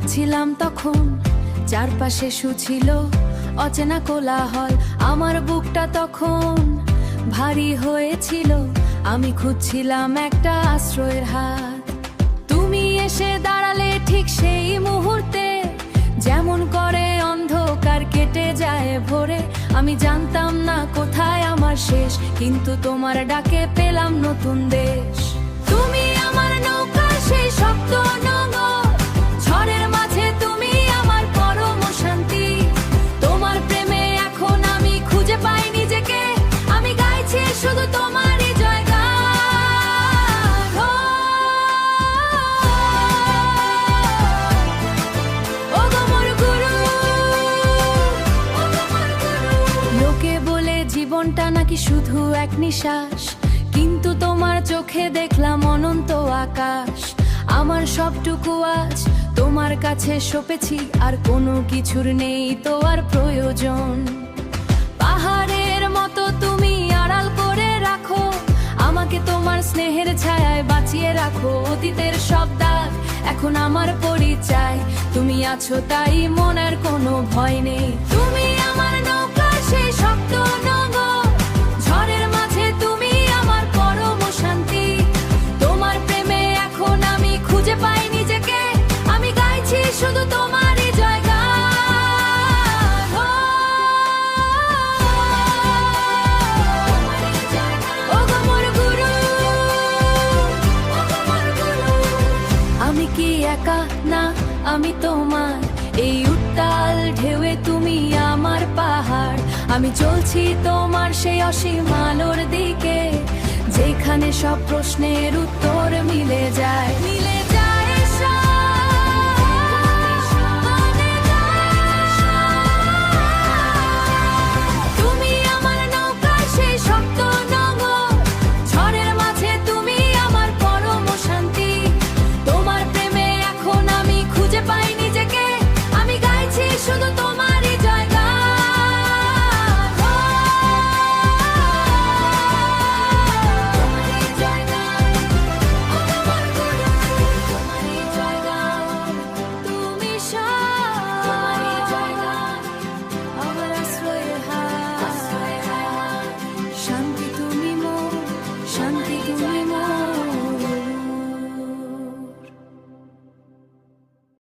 হাঁটছিলাম তখন, চারপাশে শুছিল অচেনা কোলাহল। আমার বুকটা তখন ভারী হয়েছিল, আমি খুঁজছিলাম একটা আশ্রয়ের হাত। তুমি এসে দাঁড়ালে ঠিক সেই মুহূর্তে, যেমন করে অন্ধকার কেটে যায় ভোরে। আমি জানতাম না কোথায় আমার শেষ, কিন্তু তোমার ডাকে পেলাম নতুন দেশ। তুমি আমার নৌকা, সেই শক্ত নোঙর, ঝড়ের মাঝে তুমি আমার পরম শান্তি। তোমার প্রেমে এখন আমি খুঁজে পাই নিজেকে, আমি গাইছি শুধু তোমারই জয়গান। ও গো মোর গুরু, লোকে বলে জীবনটা নাকি শুধু এক নিঃশ্বাস, কিন্তু তোমার চোখে দেখলাম অনন্ত আকাশ। আমার সবটুকু আজ তোমার কাছে সঁপেছি, আর কোনো কিছুর নেই তো আর প্রয়োজন। পাহাড়ের মতো তুমি আড়াল করে রাখো আমাকে, তোমার স্নেহের ছায়ায় বাঁচিয়ে রাখো। অতীতের সব দাগ এখন আমার পরিচয়, তুমি আছো তাই মনের কোনো ভয় নেই। তুমি আমার নৌকা, সেই শক্ত নোঙর, ঝড়ের মাঝে তুমি আমার পরম শান্তি। তোমার প্রেমে এখন আমি খুঁজে পাই নিজেকে, আমি গাইছি শুধু তোমারই জয়গান। ও গো মোর গুরু, আমি কি একা না, আমি তোমার এই উত্তাল ঢেউয়ে, তুমি আমার পাহাড়। আমি চলছি তোমার সেই অসীম আলোর দিকে, যেখানে সব প্রশ্নের উত্তর মিলে যায়।